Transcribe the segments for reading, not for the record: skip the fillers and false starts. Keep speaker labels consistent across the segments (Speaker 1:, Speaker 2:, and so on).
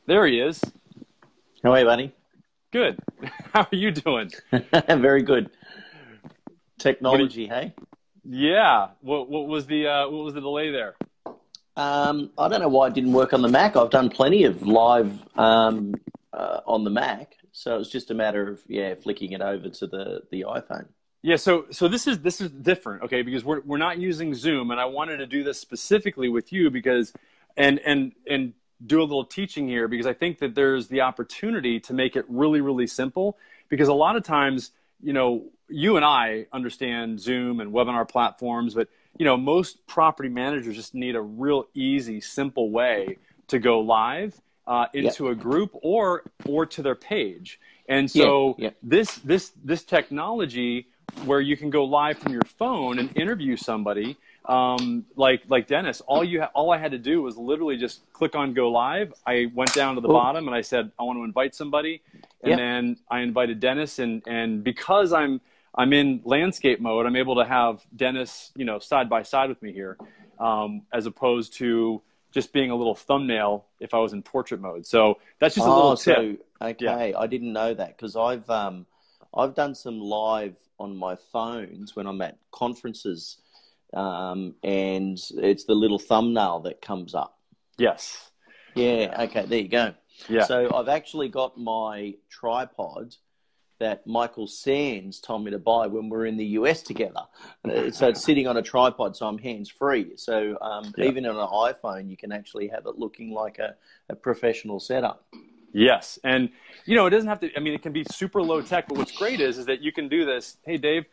Speaker 1: There he is.
Speaker 2: How are you, buddy?
Speaker 1: Good. How are you doing?
Speaker 2: Very good.
Speaker 1: What?
Speaker 2: Technology, hey?
Speaker 1: Yeah. What was the delay there?
Speaker 2: I don't know why it didn't work on the Mac. I've done plenty of live on the Mac, so it's just a matter of flicking it over to the iPhone.
Speaker 1: Yeah. So this is different, okay? Because we're not using Zoom, and I wanted to do this specifically with you because and do a little teaching here because I think that there's the opportunity to make it really, really simple. Because a lot of times, you and I understand Zoom and webinar platforms, but most property managers just need a real easy, simple way to go live into a group or to their page. And so this technology where you can go live from your phone and interview somebody, like Dennis, all I had to do was literally just click on go live. I went down to the bottom and I said, I want to invite somebody. And then I invited Dennis and because I'm in landscape mode, I'm able to have Dennis, side by side with me here, as opposed to just being a little thumbnail if I was in portrait mode. So that's just a little tip.
Speaker 2: Okay. I didn't know that because I've done some live on my phones when I'm at conferences, and it's the little thumbnail that comes up.
Speaker 1: Yes.
Speaker 2: Yeah. Okay. There you go.
Speaker 1: Yeah.
Speaker 2: So I've actually got my tripod that Michael Sands told me to buy when we were in the US together. So it's sitting on a tripod, so I'm hands-free. So even on an iPhone, you can actually have it looking like a professional setup.
Speaker 1: Yes. And, it doesn't have to, it can be super low tech, but what's great is that you can do this. Hey, Dave,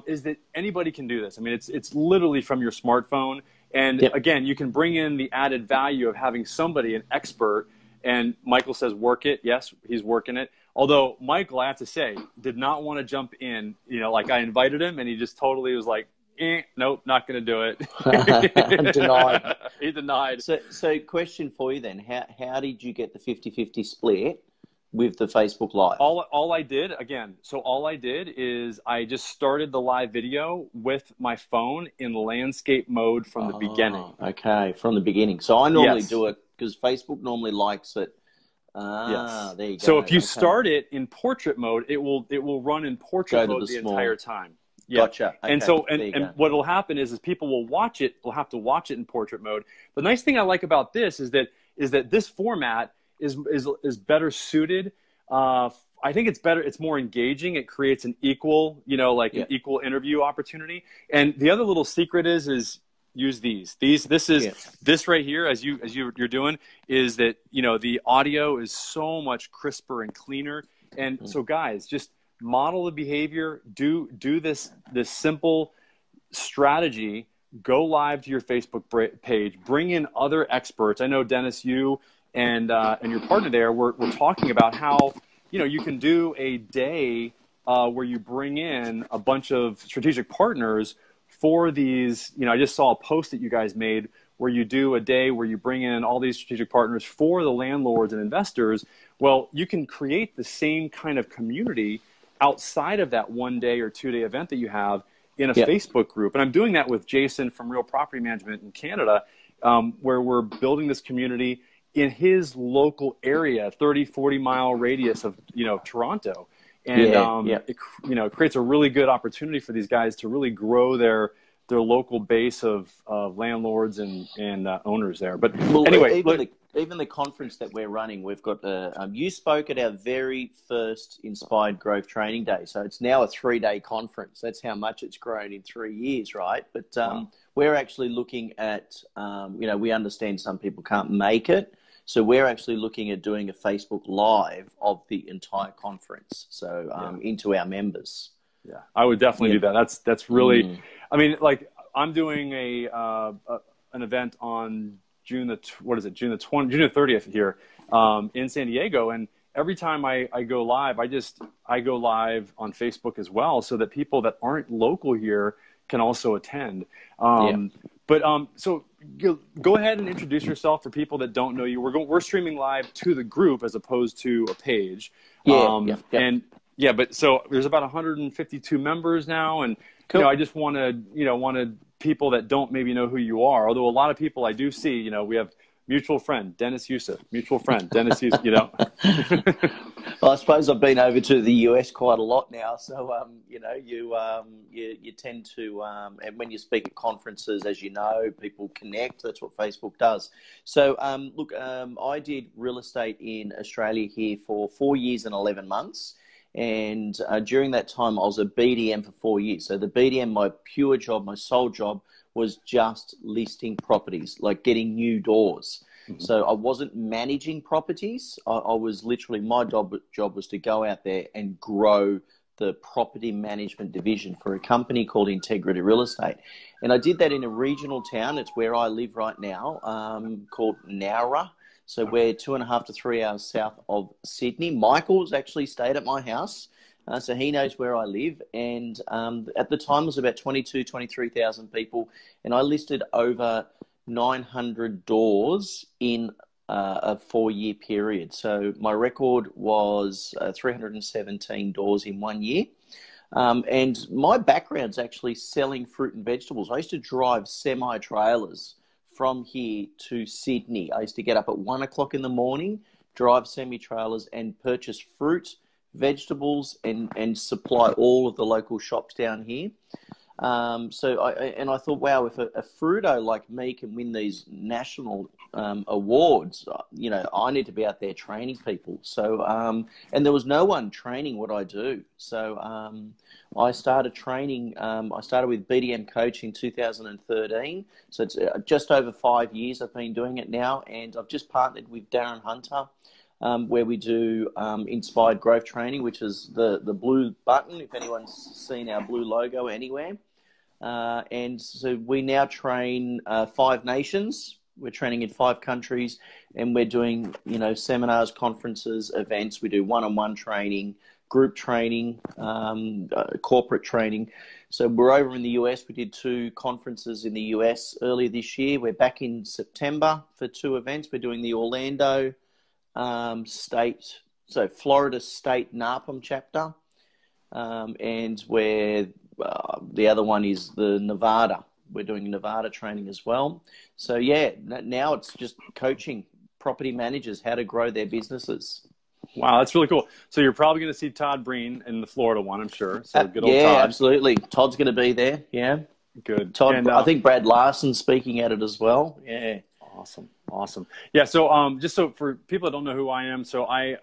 Speaker 1: is that anybody can do this. It's literally from your smartphone. And again, you can bring in the added value of having somebody, an expert, and Michael says, work it. Yes, he's working it. Although Michael, I have to say, did not want to jump in. Like I invited him and he just totally was like, nope, not going to do it.
Speaker 2: Denied.
Speaker 1: He denied.
Speaker 2: So question for you then. How did you get the 50-50 split with the Facebook Live?
Speaker 1: All I did is I just started the live video with my phone in landscape mode from the beginning.
Speaker 2: Okay, from the beginning. So I normally do it because Facebook normally likes it. There you go.
Speaker 1: So if you start it in portrait mode, it will run in portrait mode the entire time. Yeah.
Speaker 2: Gotcha. Okay.
Speaker 1: And so and what will happen is people will watch it. Will have to watch it in portrait mode. The nice thing I like about this is that this format is better suited. I think it's better. It's more engaging. It creates an equal, an equal interview opportunity. And the other little secret is use these. This right here, as you're doing, is that the audio is so much crisper and cleaner. And so guys, just model the behavior. Do this simple strategy. Go live to your Facebook page. Bring in other experts. I know Dennis, you and your partner there. We're talking about how you can do a day where you bring in a bunch of strategic partners for these. I just saw a post that you guys made where you do a day where you bring in all these strategic partners for the landlords and investors. Well, you can create the same kind of community outside of that 1 day or 2 day event that you have in a Facebook group. And I'm doing that with Jason from Real Property Management in Canada, where we're building this community in his local area, 30, 40-mile radius of, Toronto. And it creates a really good opportunity for these guys to really grow their local base of landlords and owners there. But anyway,
Speaker 2: even the conference that we're running, we've got you spoke at our very first Inspired Growth Training Day, so it's now a 3-day conference. That's how much it's grown in 3 years, right? But we're actually looking at we understand some people can't make it. So we're actually looking at doing a Facebook Live of the entire conference, so into our members.
Speaker 1: Yeah, I would definitely do that. That's really, I'm doing an event on June the 30th here in San Diego, and every time I go live, I go live on Facebook as well, so that people that aren't local here can also attend. But so go ahead and introduce yourself for people that don't know you. We're streaming live to the group as opposed to a page. But so there's about 152 members now, and I just wanted people that don't maybe know who you are. Although a lot of people I do see, we have mutual friend, Deniz Yusuf, mutual friend, Deniz Yusuf, you know.
Speaker 2: Well, I suppose I've been over to the US quite a lot now, so you know, you tend to, and when you speak at conferences, as you know, people connect. That's what Facebook does. So, look, I did real estate in Australia here for 4 years and 11 months. And during that time, I was a BDM for 4 years. So the BDM, my pure job, my sole job, was just listing properties, like getting new doors. Mm-hmm. So I wasn't managing properties. I was literally, my job was to go out there and grow the property management division for a company called Integrity Real Estate. And I did that in a regional town. It's where I live right now, called Nowra. So we're 2.5 to 3 hours south of Sydney. Michael's actually stayed at my house, so he knows where I live. And at the time, it was about 23,000 people, and I listed over 900 doors in a 4-year period. So my record was 317 doors in 1 year. And my background's actually selling fruit and vegetables. I used to drive semi-trailers from here to Sydney. I used to get up at 1 o'clock in the morning, drive semi-trailers and purchase fruit, vegetables, and supply all of the local shops down here. So I thought, wow, if a fruito like me can win these national awards, you know, I need to be out there training people. So, and there was no one training what I do. So I started training. I started with BDM Coach in 2013. So it's just over 5 years I've been doing it now. And I've just partnered with Darren Hunter, where we do Inspired Growth Training, which is the blue button, if anyone's seen our blue logo anywhere. And so we now train 5 nations. We're training in 5 countries, and we're doing, you know, seminars, conferences, events. We do one-on-one training, group training, corporate training. So we're over in the US. We did 2 conferences in the US earlier this year. We're back in September for 2 events. We're doing the Orlando Florida State NAPM chapter, and where the other one is the Nevada. We're doing Nevada training as well. So yeah, now it's just coaching property managers how to grow their businesses.
Speaker 1: Wow, that's really cool. So you're probably going to see Todd Breen in the Florida one, I'm sure. So good old
Speaker 2: yeah,
Speaker 1: Todd.
Speaker 2: Absolutely. Todd's going to be there. Yeah,
Speaker 1: good.
Speaker 2: Todd.
Speaker 1: And,
Speaker 2: I think Brad Larson's speaking at it as well. Yeah.
Speaker 1: Awesome. Yeah. So, just so for people that don't know who I am, so I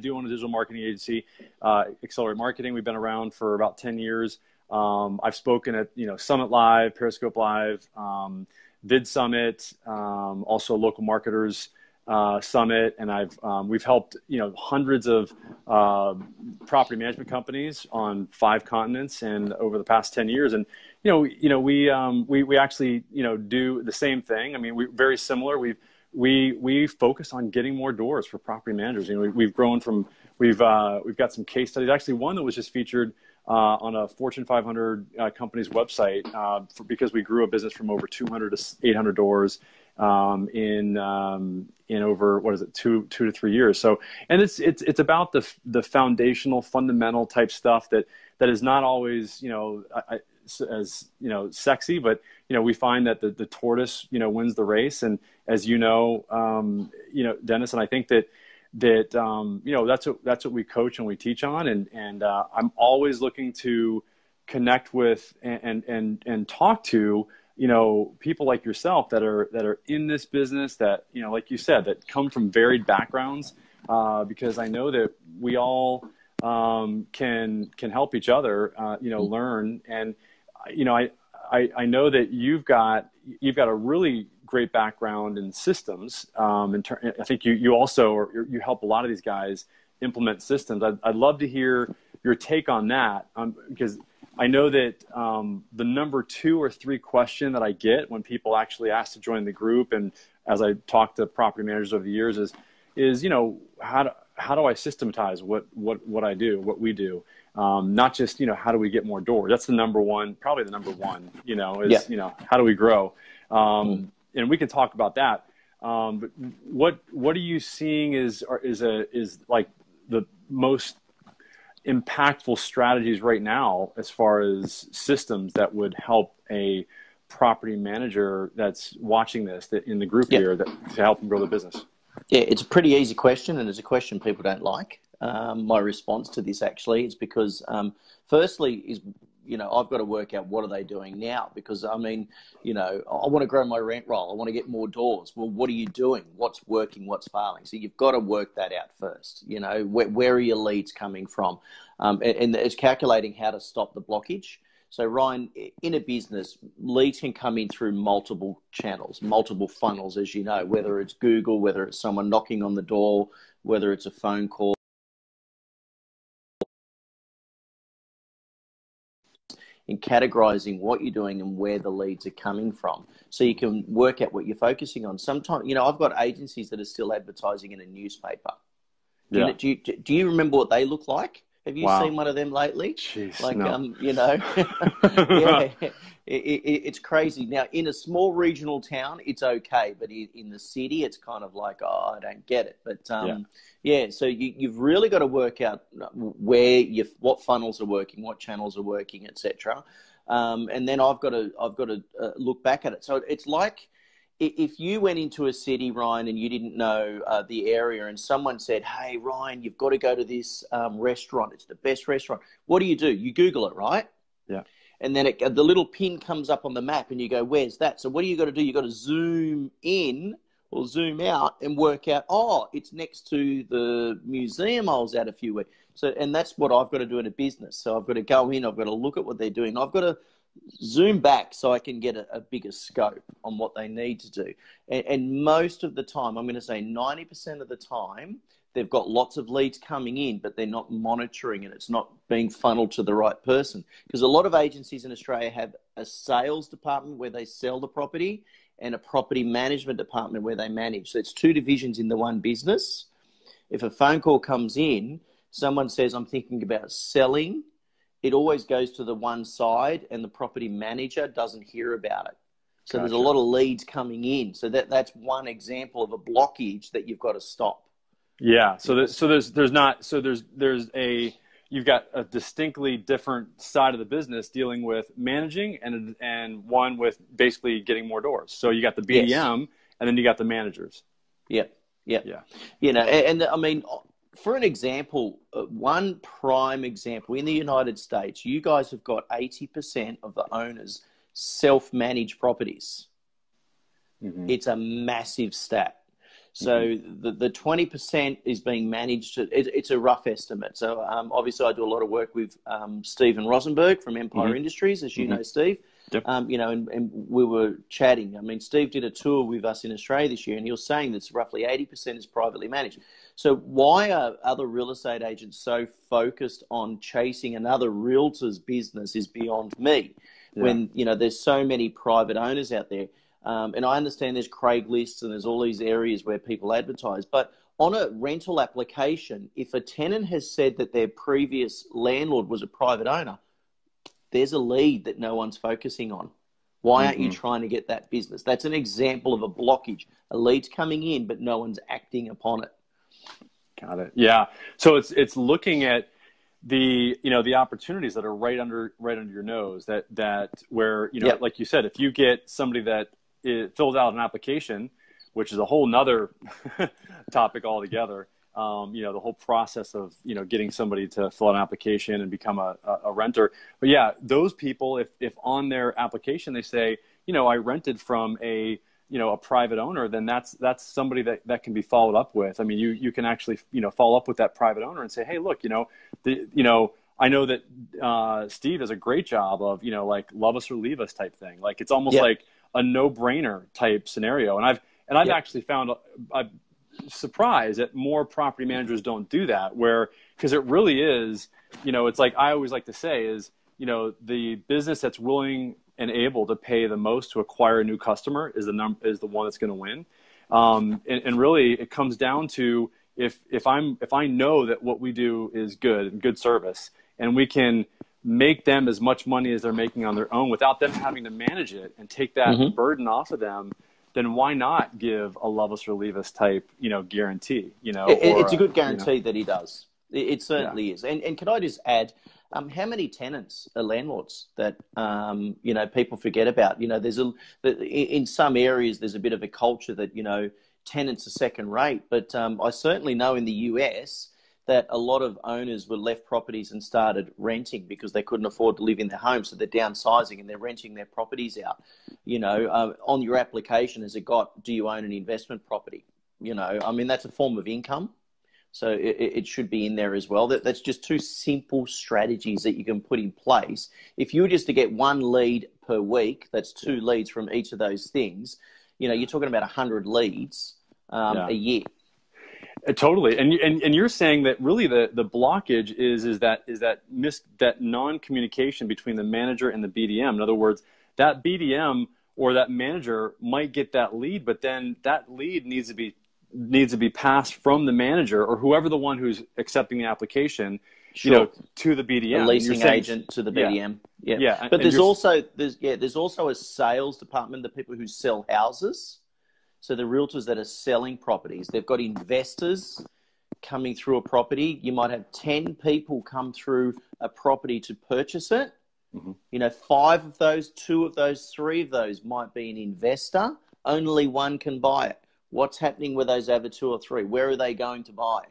Speaker 1: do own a digital marketing agency, Accelerate Marketing. We've been around for about 10 years. I've spoken at, you know, Summit Live, Periscope Live, Vid Summit, also Local Marketers Summit, and we've helped, you know, hundreds of property management companies on 5 continents and over the past 10 years. And we actually, you know, do the same thing. I mean, we're very similar. We focus on getting more doors for property managers. You know, we've grown from we've got some case studies. Actually, one that was just featured on a Fortune 500 company's website because we grew a business from over 200 to 800 doors in over, what is it, two to 3 years. So, and it's about the foundational, fundamental type stuff that is not always, you know, as, you know, sexy, but, you know, we find that the tortoise, you know, wins the race. And as you know, Dennis, and I think that you know, that's what we coach and we teach on. And I'm always looking to connect with and talk to, you know, people like yourself that are in this business, that, you know, like you said, that come from varied backgrounds, because I know that we all can help each other, you know, learn. And, you know, I know that you've got a really great background in systems. I think you also you help a lot of these guys implement systems. I'd love to hear your take on that, because I know that the number 2 or 3 question that I get when people actually ask to join the group, and as I talk to property managers over the years, is you know, how do I systematize what I do, what we do? Not just, you know, how do we get more doors? That's probably the number one, you know, is, you know, how do we grow? And we can talk about that. But what are you seeing is like the most impactful strategies right now as far as systems that would help a property manager that's watching this that in the group
Speaker 2: Yep.
Speaker 1: here to help them grow the business?
Speaker 2: Yeah, it's a pretty easy question, and it's a question people don't like. My response to this actually is because, firstly, is I've got to work out what are they doing now, because I mean, I want to grow my rent roll. I want to get more doors. Well, what are you doing? What's working? What's failing? So you've got to work that out first. Where are your leads coming from, and it's calculating how to stop the blockage. So Ryan, in a business, leads can come in through multiple channels, multiple funnels, as you know, whether it's Google, whether it's someone knocking on the door, whether it's a phone call. In categorizing what you're doing and where the leads are coming from, so you can work out what you're focusing on. Sometimes, I've got agencies that are still advertising in a newspaper.
Speaker 1: Yeah.
Speaker 2: Do you remember what they look like? Have you seen one of them lately?
Speaker 1: Jeez,
Speaker 2: like,
Speaker 1: no.
Speaker 2: yeah, it's crazy. Now, in a small regional town, it's okay, but in the city, it's kind of like, oh, I don't get it. But so you've really got to work out what funnels are working, what channels are working, etc. And then I've got to look back at it. So it's like, if you went into a city, Ryan, and you didn't know the area, and someone said, hey, Ryan, you've got to go to this restaurant. It's the best restaurant. What do? You Google it, right?
Speaker 1: Yeah.
Speaker 2: And then the little pin comes up on the map, and you go, where's that? So what do you got to do? You've got to zoom in or zoom out and work out, oh, it's next to the museum I was at a few weeks. So, and that's what I've got to do in a business. So I've got to go in, I've got to look at what they're doing. I've got to zoom back so I can get a bigger scope on what they need to do. And most of the time, I'm going to say 90% of the time, they've got lots of leads coming in, but they're not monitoring it. It's not being funneled to the right person. Because a lot of agencies in Australia have a sales department where they sell the property and a property management department where they manage. So it's two divisions in the one business. If a phone call comes in, someone says, I'm thinking about selling, it always goes to the one side and the property manager doesn't hear about it. So There's a lot of leads coming in. So that's one example of a blockage that you've got to stop.
Speaker 1: Yeah. You've got a distinctly different side of the business dealing with managing and one with basically getting more doors. So you got the BDM and then you got the managers.
Speaker 2: Yeah. And I mean, for an example, one prime example, in the United States, you guys have got 80% of the owners self-manage properties. Mm-hmm. It's a massive stat. So the 20% is being managed. It's a rough estimate. So obviously I do a lot of work with Stephen Rosenberg from Empire Industries, as you know, Steve. Yep. And we were chatting. I mean, Steve did a tour with us in Australia this year, and he was saying that roughly 80% is privately managed. So why are other real estate agents so focused on chasing another realtor's business is beyond me. Yeah. When, there's so many private owners out there. And I understand there's Craigslist and there's all these areas where people advertise. But on a rental application, if a tenant has said that their previous landlord was a private owner, there's a lead that no one's focusing on. Why aren't you trying to get that business? That's an example of a blockage. A lead's coming in, but no one's acting upon it.
Speaker 1: Got it. Yeah. So it's looking at the opportunities that are right under your nose that where, like you said, if you get somebody that fills out an application, which is a whole nother topic altogether, the whole process of, getting somebody to fill out an application and become a renter. But yeah, those people, if on their application they say, I rented from a private owner, then that's somebody that can be followed up with. I mean, you can actually, follow up with that private owner and say, hey, look, I know that Steve does a great job of, like love us or leave us type thing. Like it's almost like a no-brainer type scenario. And I've actually found, I'm surprised that more property managers don't do that, because it really is, it's like I always like to say is, the business that's willing and able to pay the most to acquire a new customer is the one that's going to win. And really it comes down to if I know that what we do is good service, and we can make them as much money as they're making on their own without them having to manage it and take that burden off of them, then why not give a love us or leave us type, guarantee,
Speaker 2: It's a good guarantee that he does. It certainly is. And can I just add, how many tenants are landlords that, people forget about? In some areas, there's a bit of a culture that, tenants are second rate. But I certainly know in the US that a lot of owners were left properties and started renting because they couldn't afford to live in their home. So they're downsizing and they're renting their properties out. On your application, has it got, do you own an investment property? That's a form of income. So it should be in there as well. That's just two simple strategies that you can put in place. If you were just to get one lead per week, that's 2 leads from each of those things. You're talking about 100 leads a year.
Speaker 1: Totally, and you're saying that really the blockage is that non-communication between the manager and the BDM. In other words, that BDM or that manager might get that lead, but then that lead needs to be passed from the manager or whoever the one who's accepting the application,
Speaker 2: Sure.
Speaker 1: To the BDM,
Speaker 2: the leasing agent to the BDM. Yeah. But there's also a sales department, the people who sell houses. So the realtors that are selling properties, they've got investors coming through a property. You might have 10 people come through a property to purchase it. Mm-hmm. 5 of those, 2 of those, 3 of those might be an investor. Only 1 can buy it. What's happening with those other 2 or 3? Where are they going to buy?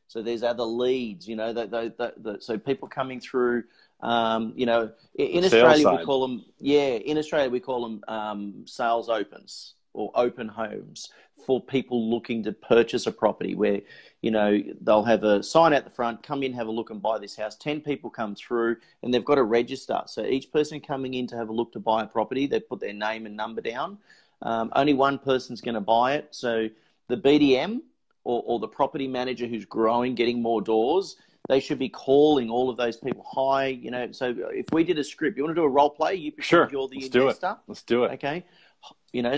Speaker 2: So there's other leads, so people coming through, in Australia we call them sales opens or open homes for people looking to purchase a property where, they'll have a sign out the front, come in, have a look and buy this house. 10 people come through and they've got to register. So each person coming in to have a look to buy a property, they put their name and number down. Only one person's going to buy it. So the BDM or the property manager who's growing, getting more doors, they should be calling all of those people. Hi, so if we did a script, you want to do a role play? You
Speaker 1: sure.
Speaker 2: You're the
Speaker 1: Let's
Speaker 2: investor.
Speaker 1: Let's do it.
Speaker 2: Okay.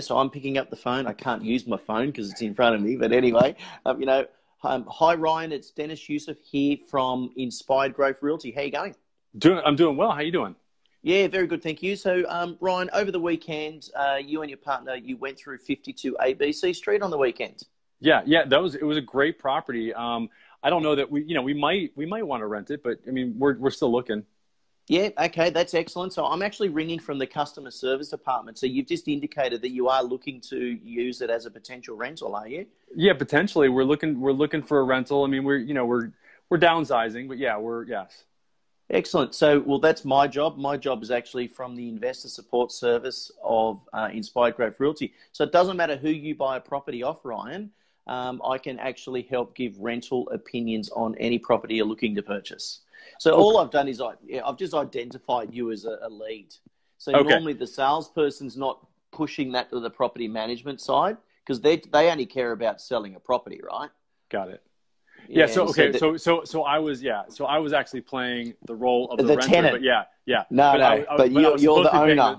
Speaker 2: So I'm picking up the phone. I can't use my phone because it's in front of me. But anyway, hi, Ryan. It's Deniz Yusuf here from Inspired Growth Realty. How you going?
Speaker 1: I'm doing well. How you doing?
Speaker 2: Yeah, very good, thank you. So, Ryan, over the weekend, you and your partner, you went through 52 ABC Street on the weekend.
Speaker 1: Yeah, it was a great property. I don't know that we might want to rent it, but I mean, we're still looking.
Speaker 2: Yeah, okay, that's excellent. So I'm actually ringing from the customer service department. So you've just indicated that you are looking to use it as a potential rental, are you?
Speaker 1: Yeah, potentially. We're looking for a rental. I mean, we're downsizing, but yes.
Speaker 2: Excellent. So, well, that's my job. My job is actually from the investor support service of Inspired Growth Realty. So it doesn't matter who you buy a property off, Ryan. I can actually help give rental opinions on any property you're looking to purchase. So all I've done is I've just identified you as a lead. So normally the salesperson's not pushing that to the property management side because they only care about selling a property, right?
Speaker 1: Got it. Yeah. So I was actually playing the role of the renter,
Speaker 2: tenant.
Speaker 1: But yeah.
Speaker 2: But you're the owner,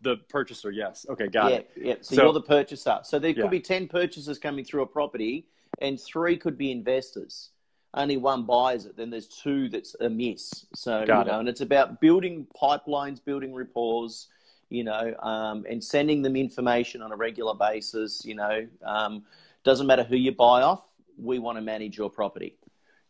Speaker 1: the purchaser. Yes. Okay. Got it.
Speaker 2: Yeah. So you're the purchaser. So there could be 10 purchasers coming through a property, and 3 could be investors. Only 1 buys it. Then there's 2 that's amiss. So and it's about building pipelines, building rapport, and sending them information on a regular basis. Doesn't matter who you buy off. We want to manage your property.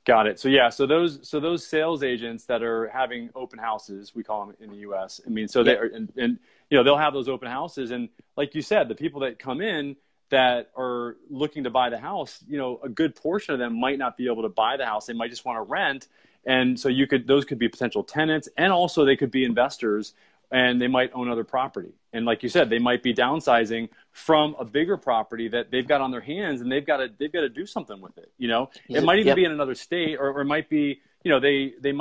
Speaker 1: Got it. So those sales agents that are having open houses, we call them in the U.S. I mean, so they are, and they'll have those open houses, and like you said, the people that come in that are looking to buy the house, a good portion of them might not be able to buy the house. They might just want to rent, and so those could be potential tenants, and also they could be investors. And they might own other property. And like you said, they might be downsizing from a bigger property that they've got on their hands, and they've got to do something with it. It might even be in another state, or it might be, it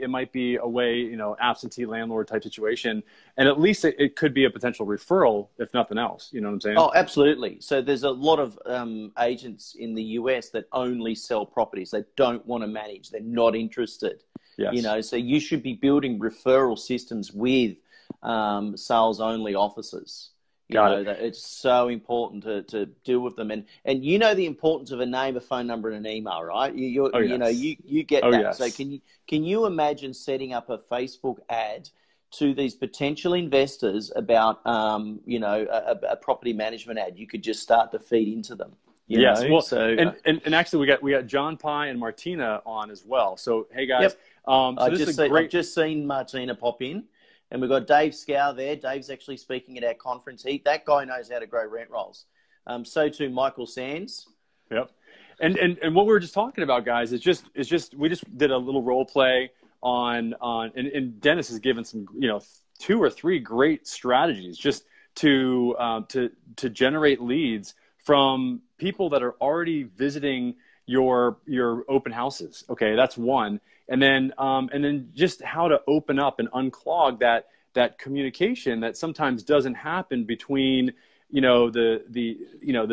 Speaker 1: might be a way, absentee landlord type situation. And at least it could be a potential referral, if nothing else. You know what I'm saying?
Speaker 2: Oh, absolutely. So there's a lot of agents in the US that only sell properties. They don't want to manage. They're not interested.
Speaker 1: Yes.
Speaker 2: So you should be building referral systems with sales only offices. That it's so important to deal with them, and the importance of a name, a phone number, and an email, right? You get that.
Speaker 1: Yes.
Speaker 2: So can you imagine setting up a Facebook ad to these potential investors about a property management ad? You could just start to feed into them. you
Speaker 1: Yes.
Speaker 2: know.
Speaker 1: Well,
Speaker 2: So
Speaker 1: and actually we got John Pye and Martina on as well. So hey guys,
Speaker 2: yep.
Speaker 1: so this is a great.
Speaker 2: I've just seen Martina pop in, and we've got Dave Scow there. Dave's actually speaking at our conference. That guy knows how to grow rent rolls. So too Michael Sands.
Speaker 1: Yep. And what we were just talking about, guys, is just we just did a little role play on and Dennis has given some 2 or 3 great strategies just to generate leads from people that are already visiting your open houses. Okay, that's one. And then just how to open up and unclog that communication that sometimes doesn't happen between the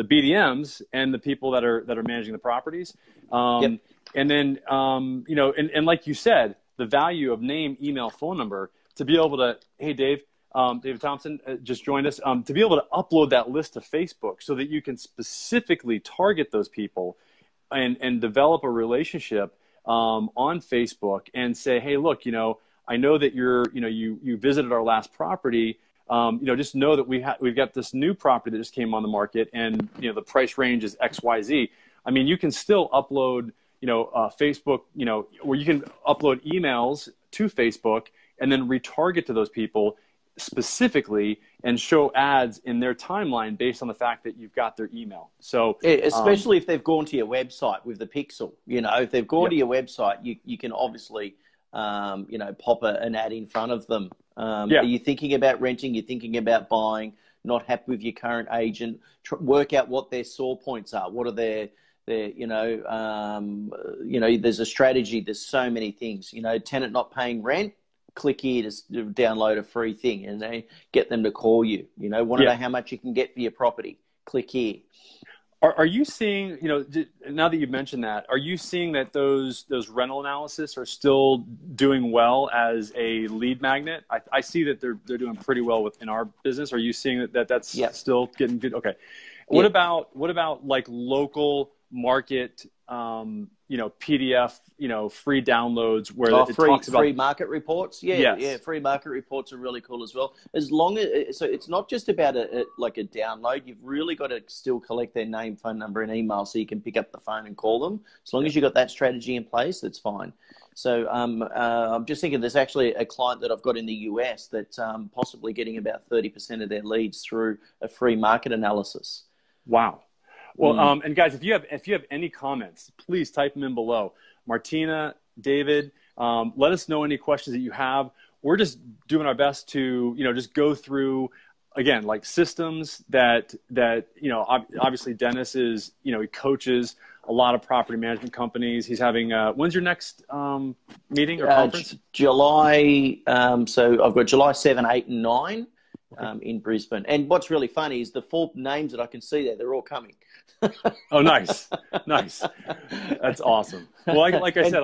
Speaker 1: BDMs and the people that are managing the properties.
Speaker 2: Yep.
Speaker 1: And then and like you said, the value of name, email, phone number to be able to, hey Dave, David Thompson just joined us, to be able to upload that list to Facebook so that you can specifically target those people and develop a relationship on Facebook and say, hey, look, I know that you visited our last property. Just know that we've got this new property that just came on the market, and the price range is XYZ. I mean, you can still upload, Facebook, where you can upload emails to Facebook and then retarget to those people specifically and show ads in their timeline based on the fact that you've got their email. So
Speaker 2: especially if they've gone to your website with the pixel, if they've gone to your website, you can obviously, pop an ad in front of them. Are you thinking about renting? You're thinking about buying, not happy with your current agent, work out what their sore points are. What are their there's a strategy. There's so many things, tenant not paying rent. Click here to download a free thing and they get them to call you. Want to know how much you can get for your property? Click here.
Speaker 1: Are you seeing, now that you've mentioned that, are you seeing that those rental analysis are still doing well as a lead magnet? I see that they're doing pretty well within our business. Are you seeing that's still getting good? Okay. What about like local market, PDF, free downloads where it talks about
Speaker 2: free market reports? Yeah, free market reports are really cool as well. As long as so it's not just about a download. You've really got to still collect their name, phone number, and email so you can pick up the phone and call them. As long as you've got that strategy in place, that's fine. So I'm just thinking there's actually a client that I've got in the US that's possibly getting about 30% of their leads through a free market analysis.
Speaker 1: Wow. Well, and guys, if you have any comments, please type them in below. Martina, David, let us know any questions that you have. We're just doing our best to, just go through, again, like systems that obviously Dennis is, he coaches a lot of property management companies. He's having, when's your next meeting or conference?
Speaker 2: July. So I've got July 7, 8, and 9 in Brisbane. And what's really funny is the 4 names that I can see there, they're all coming.
Speaker 1: Oh, nice. That's awesome. Well, like I said,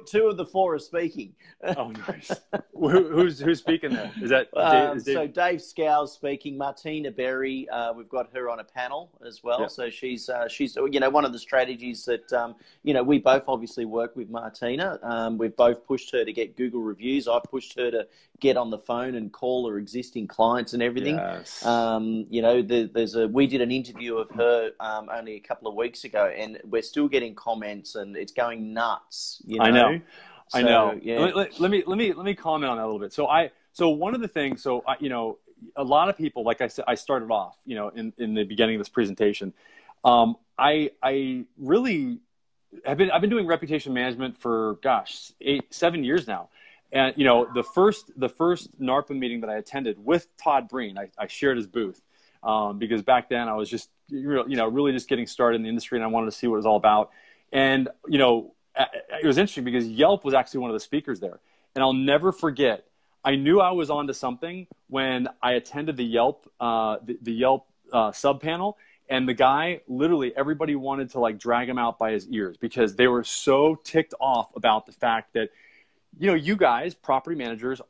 Speaker 2: two of the 4 are speaking.
Speaker 1: Oh, nice. Who's speaking there? Is that Dave?
Speaker 2: So Dave Scow's speaking. Martina Berry, we've got her on a panel as well. Yep. So she's one of the strategies that we both obviously work with Martina. We've both pushed her to get Google reviews. I've pushed her to get on the phone and call her existing clients and everything.
Speaker 1: Yes.
Speaker 2: We did an interview of her only a couple of weeks ago, and we're still getting comments, and it's going nuts.
Speaker 1: I know.
Speaker 2: Yeah.
Speaker 1: Let me comment on that a little bit. So one of the things, a lot of people, like I said, I started off, in the beginning of this presentation. I really I've been doing reputation management for 7 years now. And the first NARPA meeting that I attended with Todd Breen, I shared his booth because back then I was just really just getting started in the industry, and I wanted to see what it was all about. And it was interesting because Yelp was actually one of the speakers there, and I'll never forget. I knew I was onto something when I attended the Yelp sub panel, and the guy, literally everybody wanted to drag him out by his ears because they were so ticked off about the fact that you guys, property managers,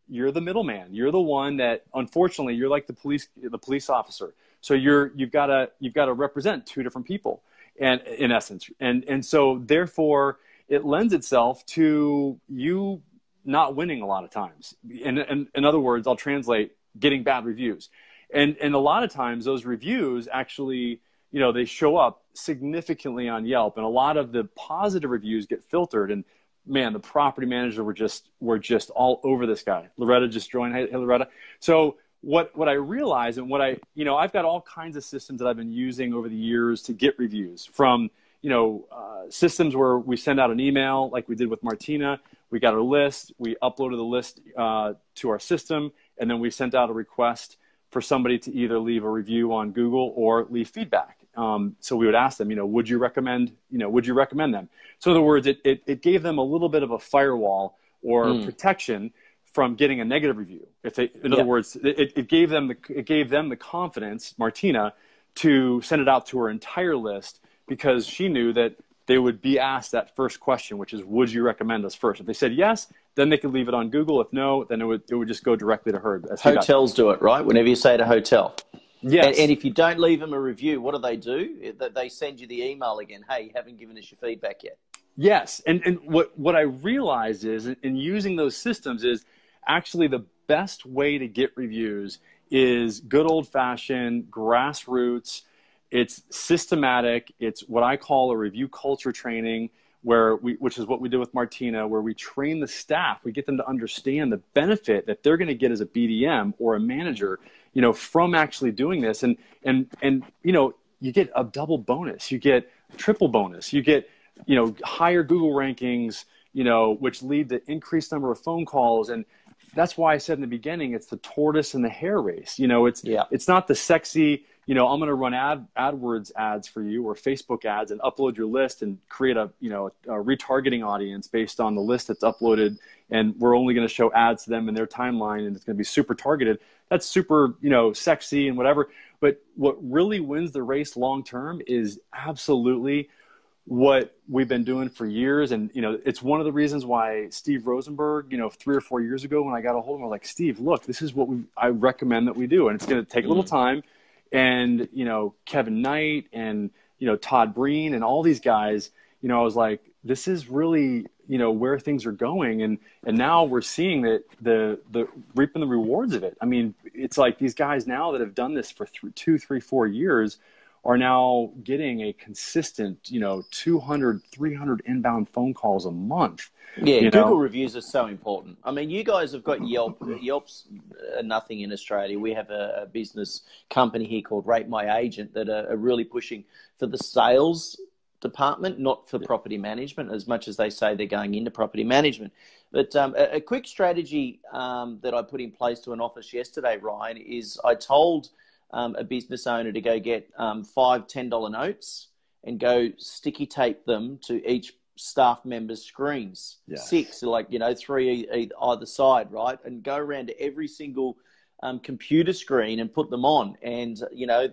Speaker 1: you're the middleman. You're the one that, unfortunately, you're like the police officer. So you've got to represent 2 different people, and in essence, and so therefore it lends itself to you not winning a lot of times. And in other words, I'll translate, getting bad reviews, and a lot of times those reviews actually they show up significantly on Yelp, and a lot of the positive reviews get filtered. And man, the property manager were just all over this guy. Loretta just joined. Hey, Loretta. So what I realized, and what I've got all kinds of systems that I've been using over the years to get reviews from, systems where we send out an email like we did with Martina. We got our list, we uploaded the list to our system, and then we sent out a request for somebody to either leave a review on Google or leave feedback. So we would ask them, would you recommend them? So in other words, it gave them a little bit of a firewall or protection from getting a negative review. In other words, it gave them the confidence, Martina, to send it out to her entire list, because she knew that they would be asked that first question, which is, would you recommend us first? If they said yes, then they could leave it on Google. If no, then it would just go directly to her.
Speaker 2: Hotels do it, right? Whenever you say at a hotel.
Speaker 1: Yes.
Speaker 2: And if you don't leave them a review, what do? They send you the email again. Hey, you haven't given us your feedback yet.
Speaker 1: Yes. And what I realized is, in using those systems, is actually the best way to get reviews is good old-fashioned grassroots. It's systematic. It's what I call a review culture training, which is what we did with Martina, where we train the staff. We get them to understand the benefit that they're going to get as a BDM or a manager, from actually doing this. And you get a double bonus. You get a triple bonus. You get, higher Google rankings, which lead to increased number of phone calls. And that's why I said in the beginning, it's the tortoise and the hare race. It's not the sexy, I'm going to run AdWords ads for you, or Facebook ads, and upload your list and create a retargeting audience based on the list that's uploaded. And we're only going to show ads to them in their timeline, and it's going to be super targeted. That's super, sexy and whatever. But what really wins the race long-term is absolutely what we've been doing for years. And, it's one of the reasons why Steve Rosenberg, 3 or 4 years ago, when I got a hold of him, I was like, Steve, look, this is what I recommend that we do. And it's going to take a little time. And, Kevin Knight and, Todd Breen and all these guys, I was like, this is really, where things are going. And now we're seeing that the reaping the rewards of it. I mean, it's like these guys now that have done this for 2, 3, 4 years are now getting a consistent, 200, 300 inbound phone calls a month.
Speaker 2: Yeah, Google reviews are so important. I mean, you guys have got Yelp. Yelp's nothing in Australia. We have a business company here called Rate My Agent that are really pushing for the sales department, not for property management, as much as they say they're going into property management. But a quick strategy that I put in place to an office yesterday, Ryan, is I told a business owner to go get $5, $10 notes and go sticky tape them to each staff member's screens. Yes. 6, 3 either side, right? And go around to every single computer screen and put them on. And,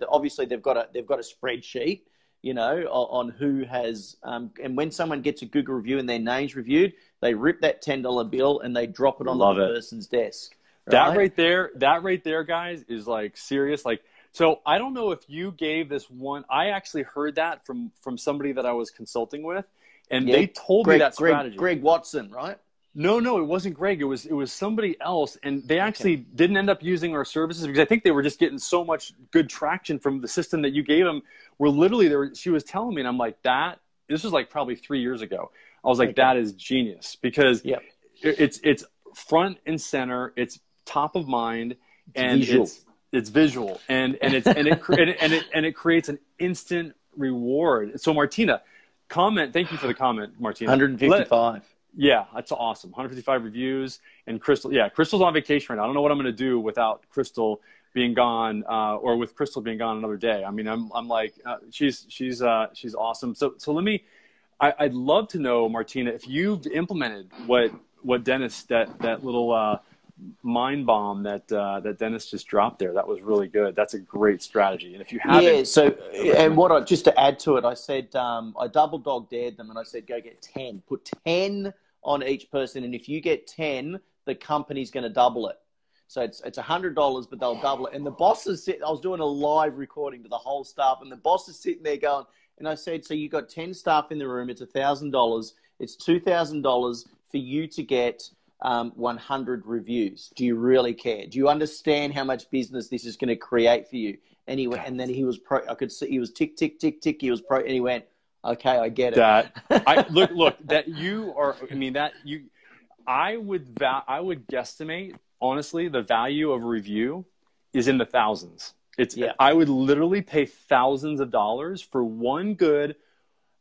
Speaker 2: obviously they've got a spreadsheet, on who has, and when someone gets a Google review and their name's reviewed, they rip that $10 bill and they drop it on the person's desk. Right?
Speaker 1: That right there, guys, is like serious. So I don't know if you gave this one. I actually heard that from somebody that I was consulting with, and they told me that strategy.
Speaker 2: Greg Watson, right?
Speaker 1: No, it wasn't Greg. It was somebody else, and they actually didn't end up using our services because I think they were just getting so much good traction from the system that you gave them. Where literally, she was telling me, and I'm like, this was like probably 3 years ago. I was like, that is genius, because it's front and center, it's top of mind, and it's visual, and it creates an instant reward. So Martina, thank you for the comment, Martina.
Speaker 2: 155.
Speaker 1: Yeah, that's awesome. 155 reviews, and Crystal. Yeah, Crystal's on vacation right now. I don't know what I'm going to do without Crystal being gone, or with Crystal being gone another day. I mean, I'm like, she's awesome. So I'd love to know, Martina, if you've implemented what Dennis, that little mind bomb that Dennis just dropped there. That was really good. That's a great strategy. And if you haven't,
Speaker 2: just to add to it, I said I double dog dared them, and I said go get 10. Put 10 on each person, and if you get 10, the company's going to double it. So it's $100, but they'll double it. And the boss is sitting. I was doing a live recording to the whole staff, and the boss is sitting there going. And I said, so you got 10 staff in the room. It's $1,000. It's $2,000 for you to get 100 reviews. Do you really care? Do you understand how much business this is going to create for you? And he went, and then he was I could see he was tick, tick, tick, tick. He was and he went, okay, I get it.
Speaker 1: Look, that you are, I mean, I would guesstimate, honestly, the value of a review is in the thousands. I would literally pay thousands of dollars for one good,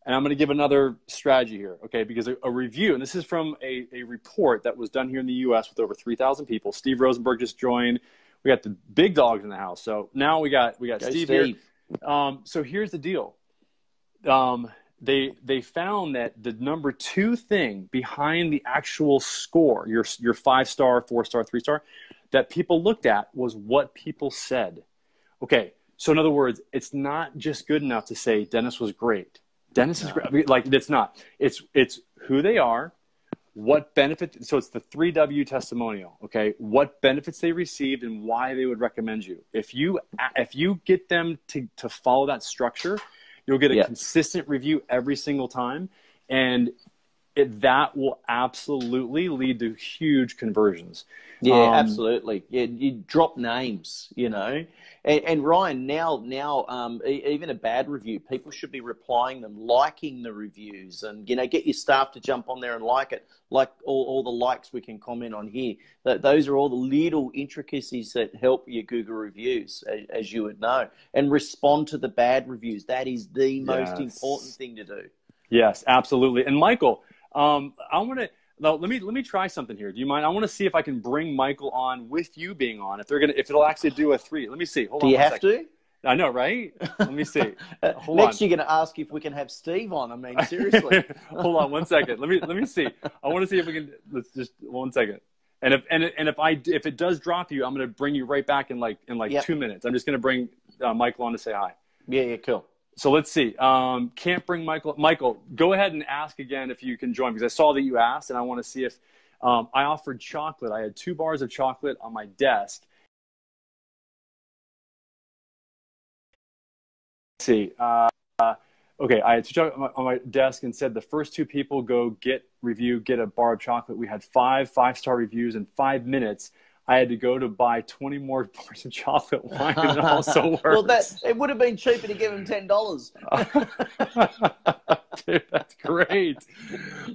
Speaker 1: and I'm going to give another strategy here, okay? Because a review, and this is from a report that was done here in the U.S. with over 3,000 people. Steve Rosenberg just joined. We got the big dogs in the house. So now we got Steve here. So here's the deal. They found that the number 2 thing behind the actual score, your 5-star, 4-star, 3-star, that people looked at was what people said. Okay, so in other words, it's not just good enough to say Dennis was great. Dennis is great. I mean, like, it's not. It's who they are, what benefit. So it's the 3W testimonial. Okay, what benefits they received and why they would recommend you. If you get them to follow that structure, you'll get a consistent review every single time, and that will absolutely lead to huge conversions.
Speaker 2: Yeah, absolutely. Yeah, you drop names, you know. And Ryan, now, even a bad review, people should be replying them, liking the reviews, and get your staff to jump on there and like it, like all the likes we can comment on here. Those are all the little intricacies that help your Google reviews, as you would know, and respond to the bad reviews. That is the most important thing to do. Yes, absolutely. And Michael, let me try something here. Do you mind? I want to see if I can bring Michael on with you being on. If it'll actually do a 3. Let me see. Hold on. Do you have to? I know, right? Let me see. Next, you're going to ask if we can have Steve on. I mean, seriously. Hold on 1 second. Let me see. I want to see if we can. Let's just 1 second. And if it does drop you, I'm going to bring you right back in like 2 minutes. I'm just going to bring Michael on to say hi. Yeah, cool. So let's see. Can't bring Michael. Michael, go ahead and ask again if you can join, because I saw that you asked, and I want to see if I offered chocolate. I had 2 bars of chocolate on my desk. Let's see. Okay, I had 2 chocolate on my desk and said the first 2 people go get a bar of chocolate. We had 5 5-star reviews in 5 minutes. I had to go to buy 20 more bars of chocolate wine, and it also worked. Well, it would have been cheaper to give him $10. Dude, that's great.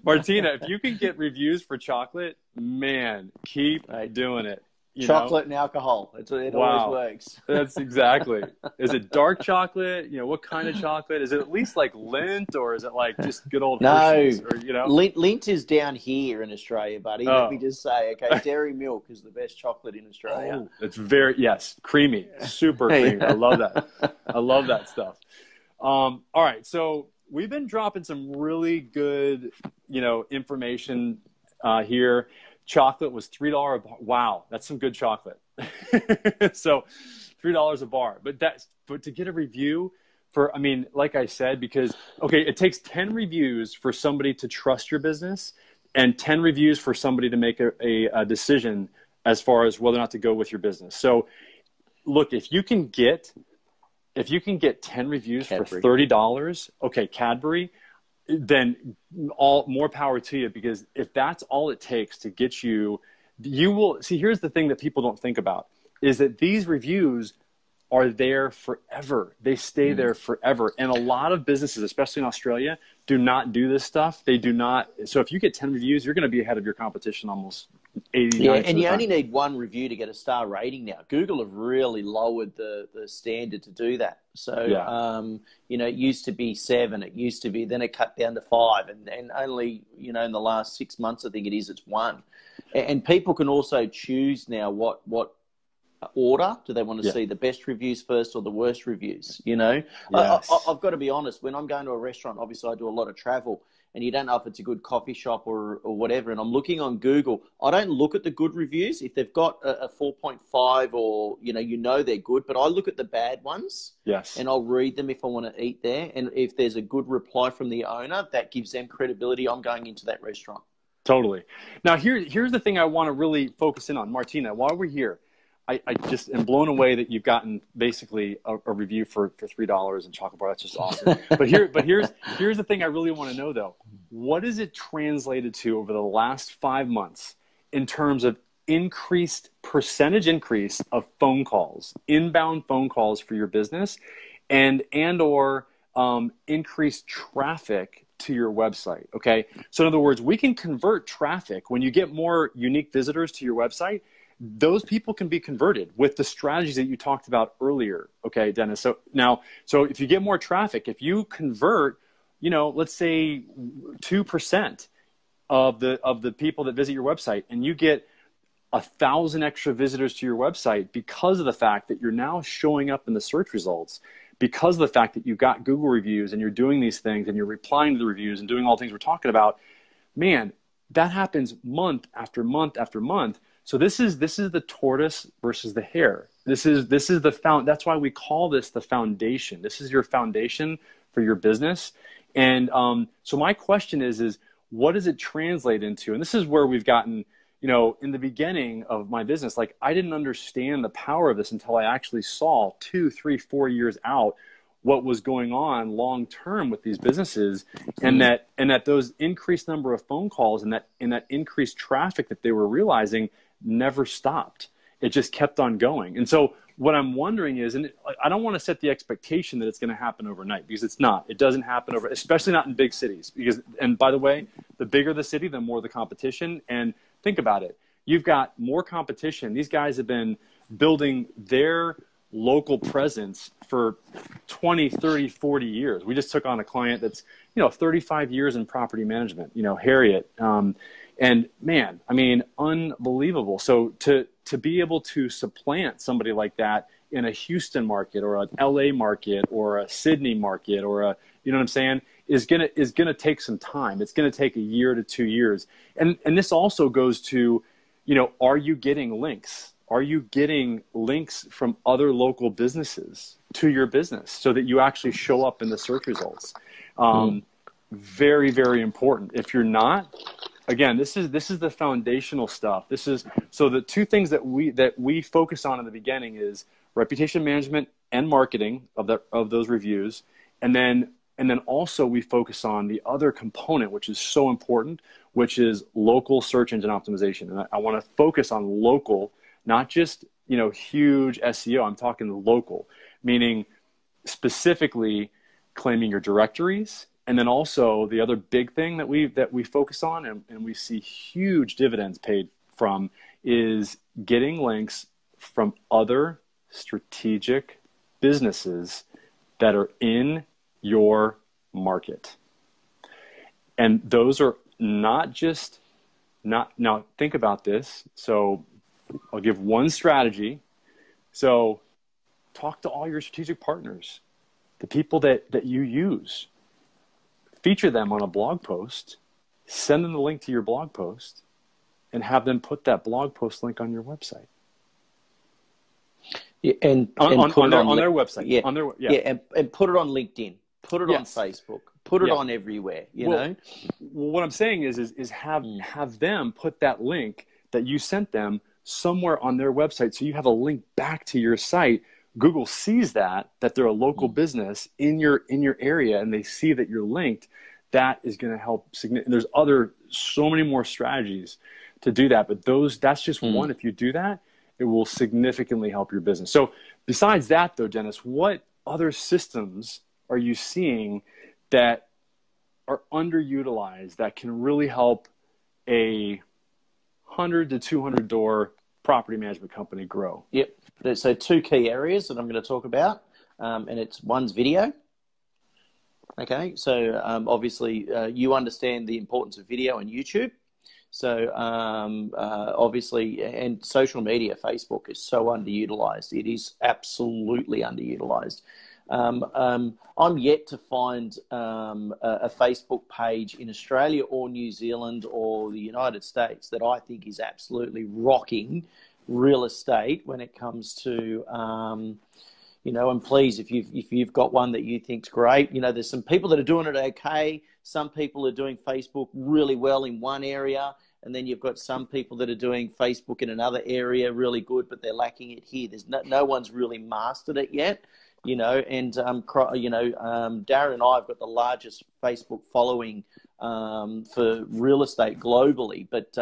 Speaker 2: Martina, if you can get reviews for chocolate, man, keep doing it. Chocolate and alcohol. It always works. That's exactly. Is it dark chocolate? What kind of chocolate? Is it at least like Lindt, or is it like just good old Hershey's? Or, Lindt is down here in Australia, buddy. Let me just say, okay, dairy milk is the best chocolate in Australia. It's creamy, super creamy. I love that. I love that stuff. All right, so we've been dropping some really good, information here. Chocolate was $3 a bar. Wow, that's some good chocolate. So $3 a bar. But to get a review like I said, because, it takes 10 reviews for somebody to trust your business and 10 reviews for somebody to make a decision as far as whether or not to go with your business. So look, if you can get 10 reviews for $30, Cadbury, then more power to you, because if that's all it takes to get you will see. Here's the thing that people don't think about, is that these reviews are there forever. They stay there forever. And a lot of businesses, especially in Australia, do not do this stuff. They do not. So if you get 10 reviews, you're going to be ahead of your competition almost 80, and you only need 1 review to get a star rating now. Google have really lowered the standard to do that. So, it used to be 7. It used to be, then it cut down to 5. And only, in the last 6 months, I think it's 1. And people can also choose now what order do they want to see, the best reviews first or the worst reviews. Yes. I've got to be honest, when I'm going to a restaurant, obviously I do a lot of travel, and you don't know if it's a good coffee shop or whatever, and I'm looking on Google, I don't look at the good reviews. If they've got a 4.5 or they're good, but I look at the bad ones. Yes. And I'll read them if I want to eat there, and if there's a good reply from the owner, that gives them credibility. I'm going into that restaurant. Totally. Now here's the thing I want to really focus in on, Martina, while we're here. I just am blown away that you've gotten basically a review for $3 and chocolate bar. That's just awesome. But here's the thing I really want to know, though. What is it translated to over the last 5 months in terms of
Speaker 1: percentage increase of phone calls, inbound phone calls for your business, or increased traffic to your website. Okay. So in other words, we can convert traffic. When you get more unique visitors to your website, those people can be converted with the strategies that you talked about earlier. Okay, Dennis. So if you get more traffic, if you convert, let's say 2% of the people that visit your website, and you get 1,000 extra visitors to your website because of the fact that you're now showing up in the search results, because of the fact that you've got Google reviews and you're doing these things and you're replying to the reviews and doing all the things we're talking about, man, that happens month after month after month. So this is the tortoise versus the hare. This is that's why we call this the foundation. This is your foundation for your business. And so my question is what does it translate into? And this is where we've gotten, in the beginning of my business, like I didn't understand the power of this until I actually saw 2, 3, 4 years out what was going on long term with these businesses, and that those increased number of phone calls and that increased traffic that they were realizing never stopped. It just kept on going. And so what I'm wondering is, and I don't want to set the expectation that it's going to happen overnight, because it's not. It doesn't happen especially not in big cities. And by the way, the bigger the city, the more the competition. And think about it. You've got more competition. These guys have been building their local presence for 20, 30, 40 years. We just took on a client that's, 35 years in property management, Harriet. And man, I mean, unbelievable. So to be able to supplant somebody like that in a Houston market or an LA market or a Sydney market or you know what I'm saying, is gonna take some time. It's gonna take 1 year to 2 years. And this also goes to, are you getting links? Are you getting links from other local businesses to your business so that you actually show up in the search results? Very, very important. If you're not, again, this is the foundational stuff. So the two things that we focus on in the beginning is reputation management and marketing of those reviews, and then also we focus on the other component, which is so important, which is local search engine optimization. And I want to focus on local, not just huge SEO. I'm talking local, meaning specifically claiming your directories. And then also the other big thing that we focus on and we see huge dividends paid from is getting links from other strategic businesses that are in your market. And those are now think about this. So I'll give one strategy. So talk to all your strategic partners, the people that you use. Feature them on a blog post, send them the link to your blog post, and have them put that blog post link on your website.
Speaker 2: Yeah, and
Speaker 1: on their website.
Speaker 2: Yeah, and put it on LinkedIn, put it on Facebook, put it on everywhere. You know.
Speaker 1: Well, what I'm saying is have them put that link that you sent them somewhere on their website, so you have a link back to your site. Google sees that they're a local business in your area, and they see that you're linked. That is going to help. There's so many more strategies to do that, but that's just one. If you do that, it will significantly help your business. So besides that, though, Dennis, what other systems are you seeing that are underutilized that can really help a 100 to 200 door property management company grow?
Speaker 2: Yep. So two key areas that I'm going to talk about, and one's video. Okay, so obviously you understand the importance of video and YouTube. So obviously, and social media, Facebook is so underutilized. It is absolutely underutilized. I'm yet to find a Facebook page in Australia or New Zealand or the United States that I think is absolutely rocking real estate when it comes to, and please, if you've got one that you think's great, there's some people that are doing it okay. Some people are doing Facebook really well in one area, and then you've got some people that are doing Facebook in another area really good, but they're lacking it here. There's no one's really mastered it yet. and Darren and I have got the largest Facebook following for real estate globally, but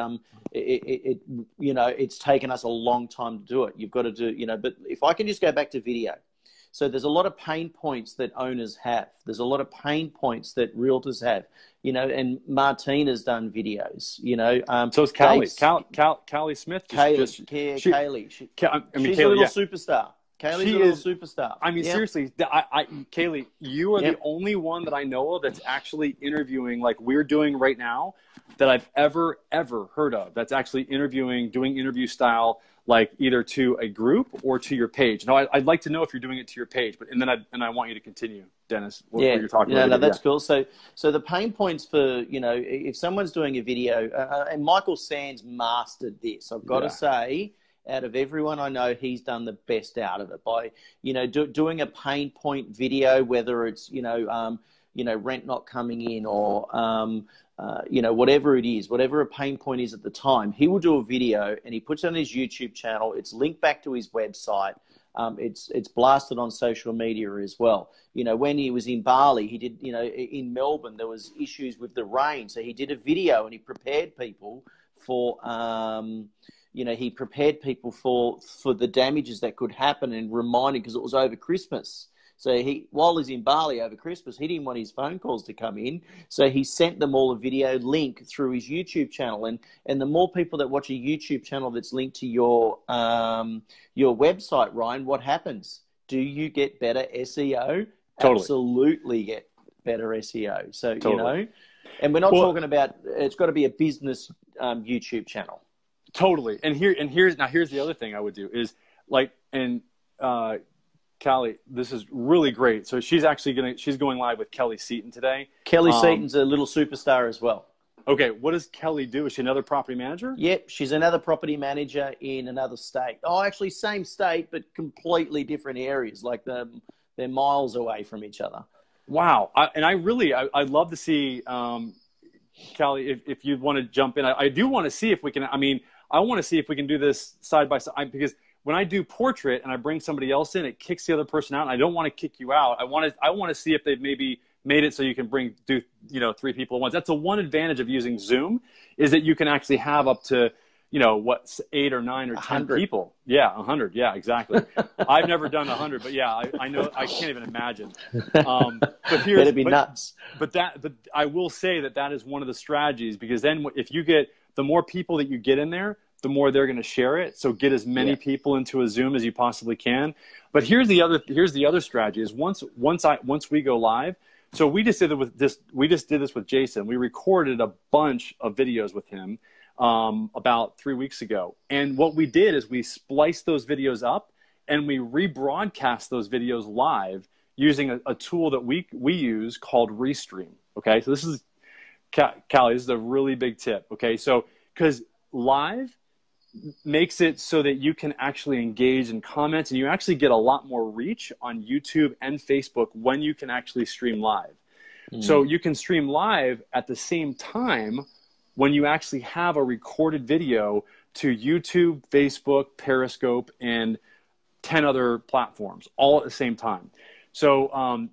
Speaker 2: it's taken us a long time to do it. You've got to do, but if I can just go back to video. So there's a lot of pain points that owners have. There's a lot of pain points that realtors have, and Martina's done videos,
Speaker 1: So is Callie. Callie Smith.
Speaker 2: Kaylee. She's a little superstar. Kaylee's a little superstar.
Speaker 1: I mean, seriously, Kaylee, you are the only one that I know of that's actually interviewing like we're doing right now that I've ever heard of. That's actually doing interview style, like either to a group or to your page. Now, I'd like to know if you're doing it to your page, and I want you to continue, Dennis. What you're talking about.
Speaker 2: No, that's cool. So the pain points for if someone's doing a video, and Michael Sands mastered this. I've got to say, out of everyone I know, he's done the best out of it by doing a pain point video, whether it's rent not coming in or whatever it is, whatever a pain point is at the time, he will do a video and he puts it on his YouTube channel. It's linked back to his website. It's blasted on social media as well. When he was in Bali, he did, in Melbourne, there was issues with the rain. So he did a video and he prepared people for, for the damages that could happen and reminded, because it was over Christmas. So while he's in Bali over Christmas, he didn't want his phone calls to come in. So he sent them all a video link through his YouTube channel. And the more people that watch a YouTube channel that's linked to your website, Ryan, what happens? Do you get better SEO?
Speaker 1: Totally.
Speaker 2: Absolutely get better SEO. So, and we're not talking about, it's got to be a business YouTube channel.
Speaker 1: Totally. And here's the other thing I would do is Callie, this is really great. So she's going live with Kelly Seaton today.
Speaker 2: Kelly Seaton's a little superstar as well.
Speaker 1: Okay. What does Kelly do? Is she another property manager?
Speaker 2: Yep. She's another property manager in another state. Oh, actually same state, but completely different areas. Like they're miles away from each other.
Speaker 1: Wow. I'd love to see, Callie, if you want to jump in. I do want to see if we can, I want to see if we can do this side by side, because when I do portrait and I bring somebody else in, it kicks the other person out. And I don't want to kick you out. I want to see if they've maybe made it so you can do 3 people at once. That's the one advantage of using Zoom, is that you can actually have up to 8 or 9 or 10
Speaker 2: 100.
Speaker 1: people. Yeah, 100. Yeah, exactly. I've never done 100, but yeah, I know. I can't even imagine. But
Speaker 2: it'd be nuts.
Speaker 1: But I will say that is one of the strategies, because then if you get the more people that you get in there, the more they're going to share it. So get as many people into a Zoom as you possibly can. But here's the other strategy is once we go live. So we just did this with Jason. We recorded a bunch of videos with him about 3 weeks ago. And what we did is we spliced those videos up and we rebroadcast those videos live using a tool that we use called Restream. Okay. So this is, Callie, this is a really big tip. Okay. So, because live makes it so that you can actually engage in comments, and you actually get a lot more reach on YouTube and Facebook when you can actually stream live. So you can stream live at the same time when you actually have a recorded video to YouTube, Facebook, Periscope, and 10 other platforms all at the same time. So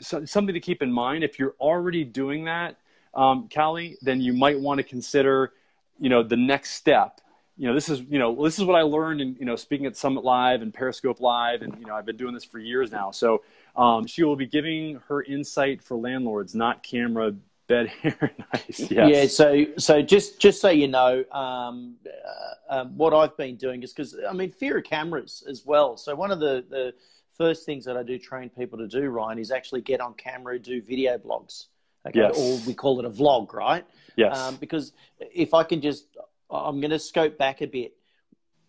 Speaker 1: something to keep in mind. If you're already doing that, Callie, then you might want to consider the next step. This is what I learned in, speaking at Summit Live and Periscope Live. And, I've been doing this for years now. So she will be giving her insight for landlords, not camera, bed, hair. Nice. Yes.
Speaker 2: Yeah. So just so you know, what I've been doing is fear of cameras as well. So one of the first things that I do train people to do, Ryan, is actually get on camera, do video blogs. Okay. Yes. Or we call it a vlog, right?
Speaker 1: Yes.
Speaker 2: Because if I can I'm going to scope back a bit.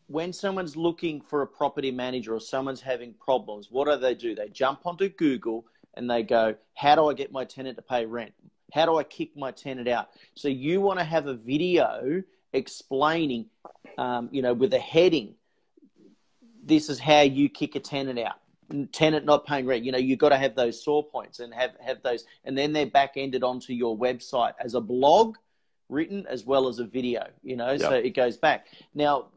Speaker 2: When someone's looking for a property manager or someone's having problems, what do? They jump onto Google and they go, how do I get my tenant to pay rent? How do I kick my tenant out? So you want to have a video explaining, with a heading, this is how you kick a tenant out. Tenant not paying rent, you've got to have those sore points and have those, and then they're back-ended onto your website as a blog written as well as a video, so it goes back. Now,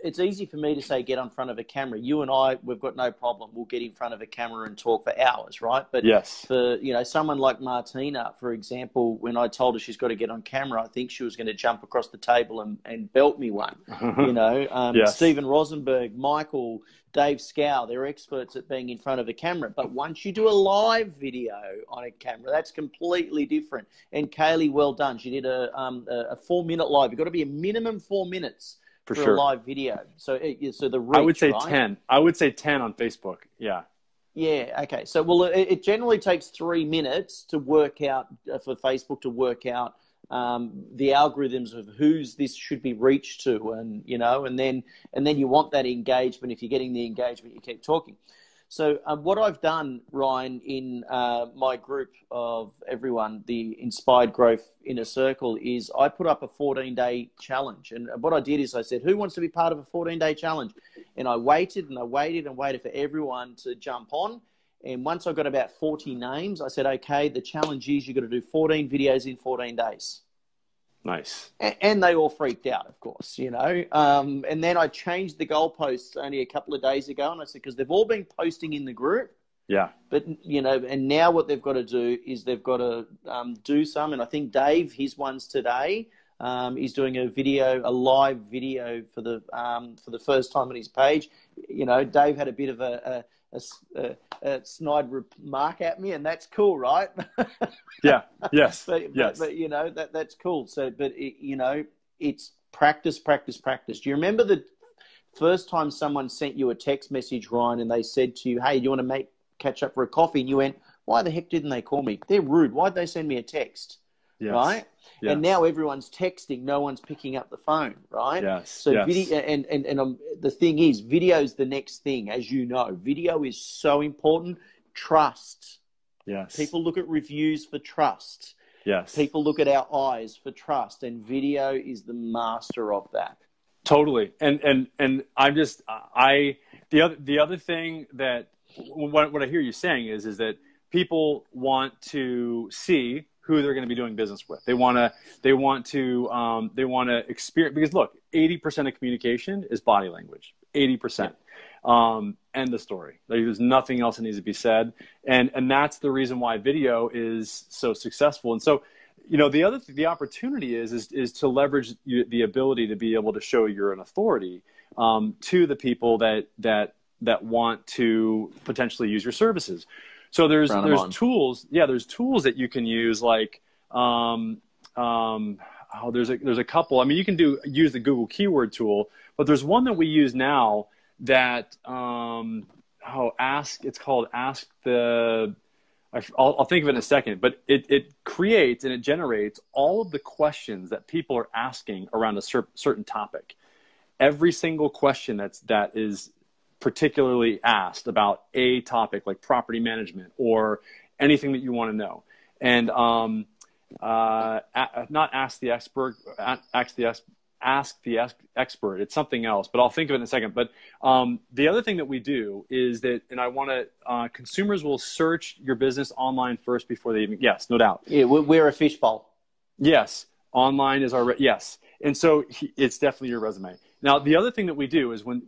Speaker 2: it's easy for me to say get in front of a camera. You and I, we've got no problem. We'll get in front of a camera and talk for hours, right? But
Speaker 1: yes,
Speaker 2: for, you know, someone like Martina, for example, when I told her she's got to get on camera, I think she was going to jump across the table and belt me one. You know,
Speaker 1: yes.
Speaker 2: Stephen Rosenberg, Michael, Dave Scow, they're experts at being in front of a camera. But once you do a live video on a camera, that's completely different. And Kaylee, well done. She did a 4-minute live. You've got to be a minimum 4 minutes for
Speaker 1: sure.
Speaker 2: a live video. So the reach,
Speaker 1: I would say
Speaker 2: right?
Speaker 1: 10. I would say 10 on Facebook. Yeah.
Speaker 2: Yeah. Okay. So, well, it generally takes 3 minutes to work out for Facebook to work out the algorithms of whose this should be reached to, and you know, and then you want that engagement. If you're getting the engagement, you keep talking. So what I've done, Ryan, in my group of everyone, the Inspired Growth Inner Circle, is I put up a 14-day challenge. And what I did is I said, who wants to be part of a 14-day challenge? And I waited and I waited and waited for everyone to jump on. And once I got about 40 names, I said, okay, the challenge is you've got to do 14 videos in 14 days.
Speaker 1: Nice.
Speaker 2: And they all freaked out, of course, you know. And then I changed the goalposts only a couple of days ago. And I said, because they've all been posting in the group.
Speaker 1: Yeah.
Speaker 2: But, you know, and now what they've got to do is they've got to do some. And I think Dave, his one's today, he's doing a live video for the first time on his page. You know, Dave had a bit of a snide remark at me, and that's cool, right?
Speaker 1: Yeah. Yes.
Speaker 2: But you know, that's cool. So, but you know, it's practice, practice, practice. Do you remember the first time someone sent you a text message, Ryan, and they said to you, "Hey, do you want to catch up for a coffee?" And you went, "Why the heck didn't they call me? They're rude. Why'd they send me a text?" Yes. Right? Yes. And now everyone's texting, no one's picking up the phone, right?
Speaker 1: Yes.
Speaker 2: So yes. Video, and the thing is, video's the next thing, as you know. Video is so important. Trust.
Speaker 1: Yes.
Speaker 2: People look at reviews for trust.
Speaker 1: Yes.
Speaker 2: People look at our eyes for trust, and video is the master of that.
Speaker 1: Totally. And I'm just the other thing that what I hear you saying is that people want to see who they're going to be doing business with. They want to experience, because look, 80% of communication is body language. 80%. End the story. There's nothing else that needs to be said. And that's the reason why video is so successful. And so, you know, the opportunity is to leverage the ability to be able to show you're an authority to the people that want to potentially use your services. So there's tools. Yeah, there's tools that you can use, like there's a couple. I mean, you can use the Google keyword tool, but there's one that we use now that it's called Ask the. I'll think of it in a second, but it creates and it generates all of the questions that people are asking around a certain topic. Every single question that is particularly asked about a topic, like property management or anything that you want to know. And not ask the expert, ask the expert. It's something else, but I'll think of it in a second. But the other thing that we do is that, and I want to, consumers will search your business online first before they even, yes, no doubt.
Speaker 2: Yeah, we're a fishbowl.
Speaker 1: Yes, online is our, yes. And so it's definitely your resume. Now, the other thing that we do is when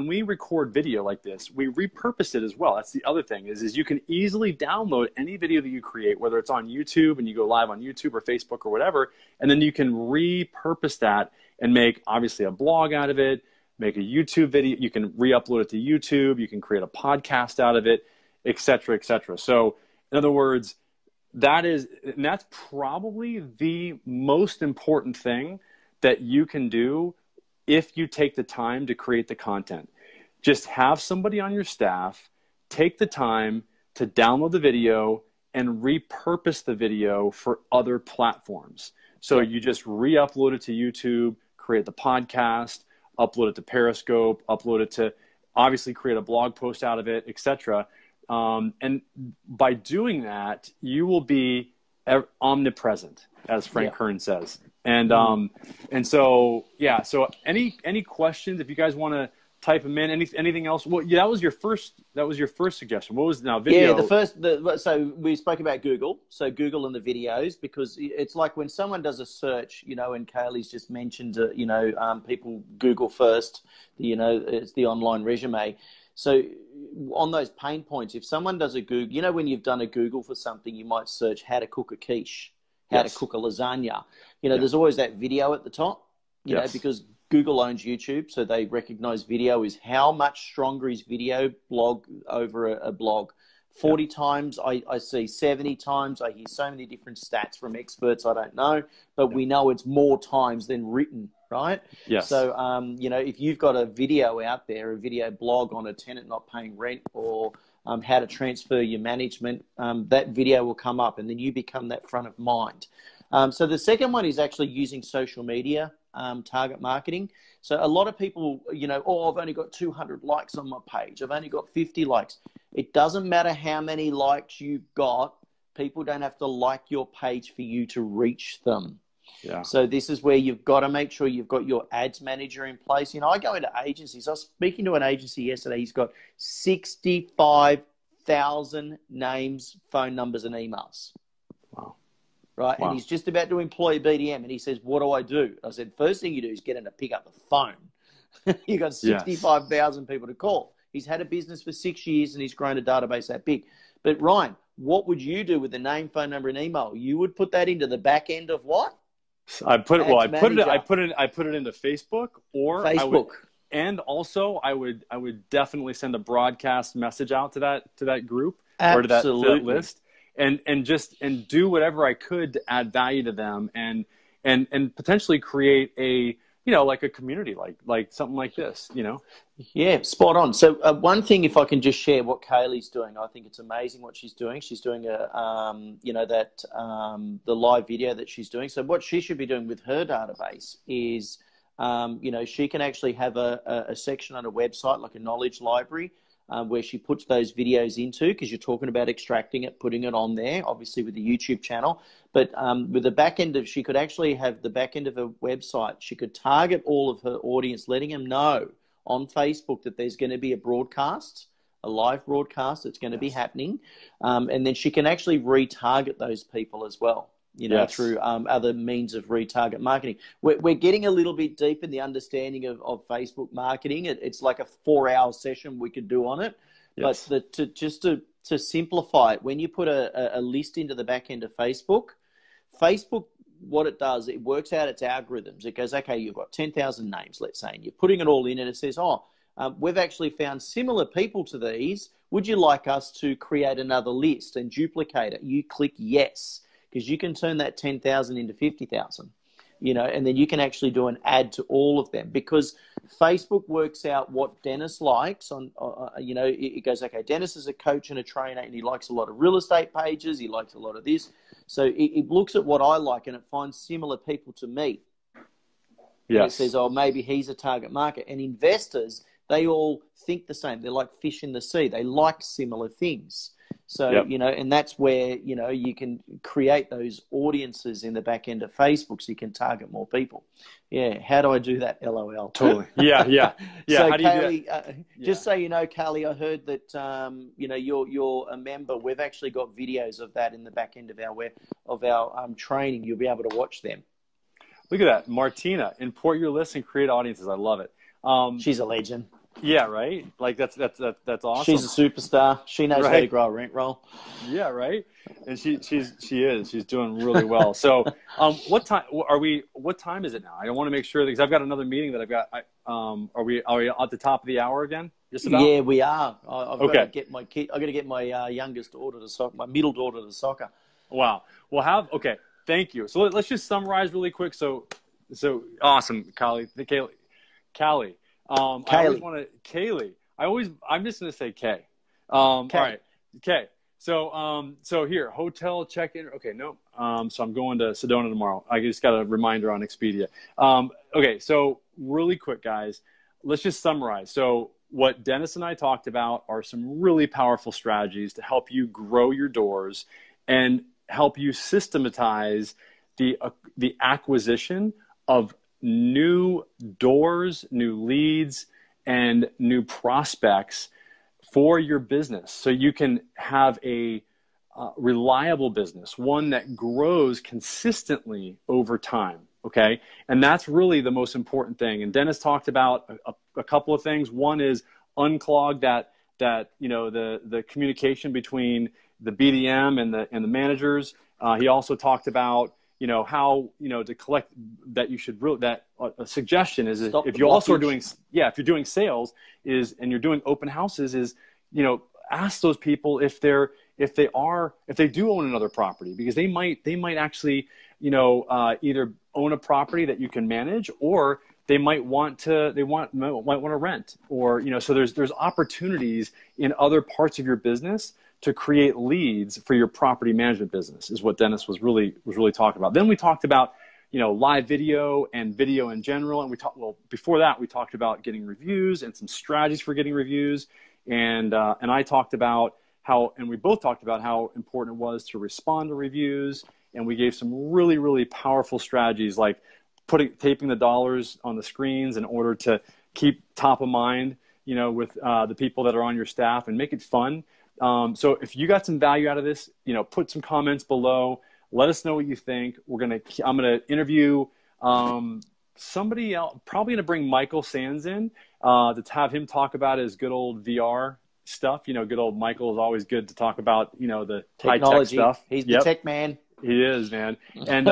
Speaker 1: we record video like this, we repurpose it as well. That's the other thing is you can easily download any video that you create, whether it's on YouTube and you go live on YouTube or Facebook or whatever, and then you can repurpose that and make obviously a blog out of it, make a YouTube video. You can re-upload it to YouTube. You can create a podcast out of it, et cetera, et cetera. So in other words, that's probably the most important thing that you can do if you take the time to create the content. Just have somebody on your staff take the time to download the video and repurpose the video for other platforms. So you just re-upload it to YouTube, create the podcast, upload it to Periscope, upload it to, obviously create a blog post out of it, etc. And by doing that, you will be omnipresent, as Frank Kern says. And so, yeah, so any questions, if you guys want to type them in. Anything else? Well, yeah, that was your first suggestion. What was now
Speaker 2: Yeah,
Speaker 1: video?
Speaker 2: so we spoke about Google. So Google and the videos, because it's like when someone does a search, you know, and Kaylee's just mentioned, people Google first, you know, it's the online resume. So on those pain points, if someone does a Google, you know, when you've done a Google for something, you might search how to cook a quiche, how to cook a lasagna. You know, there's always that video at the top, you know, because Google owns YouTube, so they recognize video is how much stronger is video blog over a blog. 40 times, I see 70 times. I hear so many different stats from experts I don't know, but we know it's more times than written, right?
Speaker 1: Yes.
Speaker 2: So, you know, if you've got a video out there, a video blog on a tenant not paying rent, or how to transfer your management, that video will come up, and then you become that front of mind. So the second one is actually using social media target marketing. So a lot of people, you know, I've only got 200 likes on my page. I've only got 50 likes. It doesn't matter how many likes you've got. People don't have to like your page for you to reach them. Yeah. So this is where you've got to make sure you've got your ads manager in place. You know, I go into agencies. I was speaking to an agency yesterday. He's got 65,000 names, phone numbers, and emails.
Speaker 1: Wow.
Speaker 2: Right. Wow. And he's just about to employ BDM. And he says, what do I do? I said, first thing you do is get him to pick up the phone. You've got 65,000 people to call. He's had a business for 6 years and he's grown a database that big. But Ryan, what would you do with the name, phone number, and email? You would put that into the back end of what?
Speaker 1: I put it into Facebook or
Speaker 2: Facebook.
Speaker 1: I would definitely send a broadcast message out to that group.
Speaker 2: Absolutely.
Speaker 1: Or to that list. And do whatever I could to add value to them and potentially create a, you know, like a community, like something like this, you know?
Speaker 2: Yeah, spot on. So one thing, if I can just share what Kaylee's doing, I think it's amazing what she's doing. She's doing the live video that she's doing. So what she should be doing with her database is, you know, she can actually have a section on a website, like a knowledge library, where she puts those videos into, because you're talking about extracting it, putting it on there, obviously with the YouTube channel. But with the back end she could actually have the back end of her website. She could target all of her audience, letting them know on Facebook that there's going to be a broadcast, a live broadcast that's going to be happening. And then she can actually retarget those people as well, you know, through other means of retarget marketing. We're getting a little bit deep in the understanding of Facebook marketing. It's like a 4-hour session we could do on it. Yes. But to simplify it, when you put a list into the back end of Facebook, what it does, it works out its algorithms. It goes, okay, you've got 10,000 names, let's say, and you're putting it all in, and it says, we've actually found similar people to these. Would you like us to create another list and duplicate it? You click yes, because you can turn that 10,000 into 50,000, you know, and then you can actually do an ad to all of them, because Facebook works out what Dennis likes on, you know, it goes, okay, Dennis is a coach and a trainer and he likes a lot of real estate pages. He likes a lot of this. So it looks at what I like and it finds similar people to me. Yes. And it says, oh, maybe he's a target market. And investors, they all think the same. They're like fish in the sea. They like similar things. So, you know, and that's where, you know, you can create those audiences in the back end of Facebook so you can target more people. Yeah. How do I do that? LOL.
Speaker 1: Totally. Yeah.
Speaker 2: So, how do you do that? Just so you know, Kaylee, I heard that, you know, you're a member. We've actually got videos of that in the back end of our training. You'll be able to watch them.
Speaker 1: Look at that. Martina, import your list and create audiences. I love it.
Speaker 2: She's a legend.
Speaker 1: Yeah, right. Like that's awesome.
Speaker 2: She's a superstar. She knows how to grow a rent roll.
Speaker 1: Yeah, right. And she's doing really well. So, what time is it now? I want to make sure, because I've got another meeting that I've got. Are we at the top of the hour again? Just about?
Speaker 2: Yeah, we are. I've got to get my kid. I've got to get my youngest daughter to soccer, my middle daughter to soccer.
Speaker 1: Wow. Okay. Thank you. So let's just summarize really quick. So awesome, Callie. Callie. Kaylee. I'm just going to say K. All right. K. So here, hotel check-in. Okay, no. So I'm going to Sedona tomorrow. I just got a reminder on Expedia. Okay, so really quick, guys, let's just summarize. So what Dennis and I talked about are some really powerful strategies to help you grow your doors and help you systematize the acquisition of new doors, new leads, and new prospects for your business, so you can have a reliable business, one that grows consistently over time. Okay. And that's really the most important thing. And Dennis talked about a couple of things. One is unclog that, the communication between the BDM and the managers. He also talked about, how, to collect that you should really, that a suggestion is if you also are doing, if you're doing sales and you're doing open houses is, ask those people if they do own another property, because they might actually, either own a property that you can manage, or they might want to rent, or, so there's opportunities in other parts of your business to create leads for your property management business, is what Dennis was really talking about. Then we talked about, live video and video in general. And before that, we talked about getting reviews and some strategies for getting reviews. And I talked about we both talked about how important it was to respond to reviews. And we gave some really, really powerful strategies, like taping the dollars on the screens in order to keep top of mind, with the people that are on your staff, and make it fun. So if you got some value out of this, put some comments below. Let us know what you think. I'm gonna interview somebody else. Probably gonna bring Michael Sands in to have him talk about his good old VR stuff. Good old Michael is always good to talk about, the
Speaker 2: technology
Speaker 1: high tech stuff.
Speaker 2: He's the tech man.
Speaker 1: He is, man. And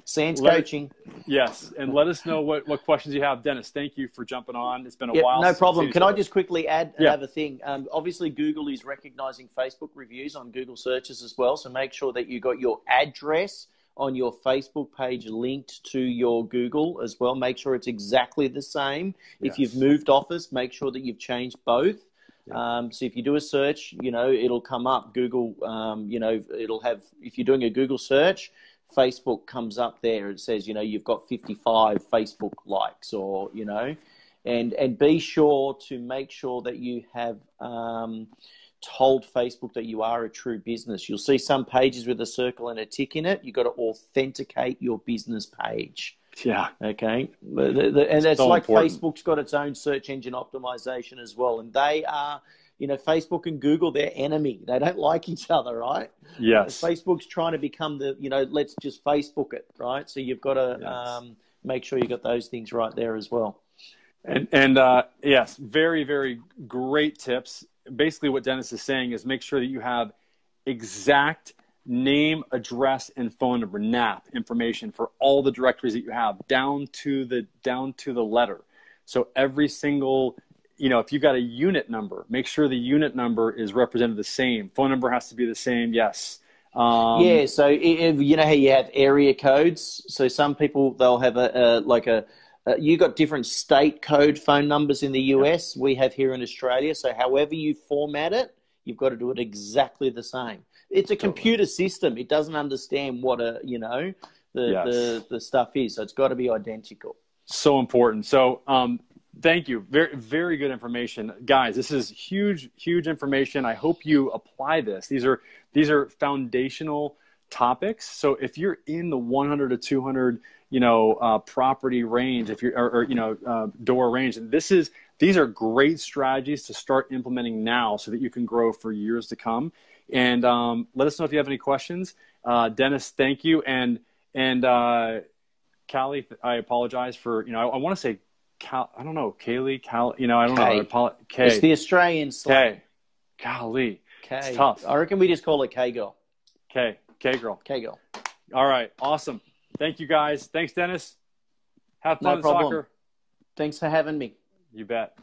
Speaker 2: Sands coaching.
Speaker 1: Yes, and let us know what questions you have. Dennis, thank you for jumping on. It's been a while.
Speaker 2: No problem. Can I just quickly add another thing? Obviously, Google is recognizing Facebook reviews on Google searches as well, so make sure that you got your address on your Facebook page linked to your Google as well. Make sure it's exactly the same. Yes. If you've moved office, make sure that you've changed both. So if you do a search, it'll come up. Google, it'll have, if you're doing a Google search, Facebook comes up there. It says, you've got 55 Facebook likes, or, and be sure to make sure that you have told Facebook that you are a true business. You'll see some pages with a circle and a tick in it. You've got to authenticate your business page.
Speaker 1: Yeah.
Speaker 2: Okay. And it's so like important. Facebook's got its own search engine optimization as well. And they are, Facebook and Google, they're enemy. They don't like each other, right?
Speaker 1: Yes.
Speaker 2: Facebook's trying to become let's just Facebook it, right? So you've got to make sure you got those things right there as well.
Speaker 1: And yes, very, very great tips. Basically what Dennis is saying is make sure that you have exact name, address, and phone number, NAP information for all the directories that you have, down to the letter. So every single, if you've got a unit number, make sure the unit number is represented the same. Phone number has to be the same. Yes.
Speaker 2: So if, how you have area codes. So some people, they'll have you got different state code phone numbers in the US. We have here in Australia. So however you format it, you've got to do it exactly the same. It's a computer system. It doesn't understand what the stuff is. So it's got to be identical. So
Speaker 1: important. So thank you. Very, very good information. Guys, this is huge, huge information. I hope you apply this. These are foundational topics. So if you're in the 100 to 200, property range, if you're, door range, these are great strategies to start implementing now so that you can grow for years to come. And let us know if you have any questions. Dennis, thank you. And Callie, I apologize for, I want to say, I don't know, Kaylee, I don't know. Kay.
Speaker 2: It's the Australian slang.
Speaker 1: Golly.
Speaker 2: K.
Speaker 1: It's tough.
Speaker 2: I reckon we just call it K-girl.
Speaker 1: K-girl.
Speaker 2: K-girl.
Speaker 1: All right. Awesome. Thank you, guys. Thanks, Dennis. Have fun in
Speaker 2: problem.
Speaker 1: soccer.
Speaker 2: Thanks for having me.
Speaker 1: You bet.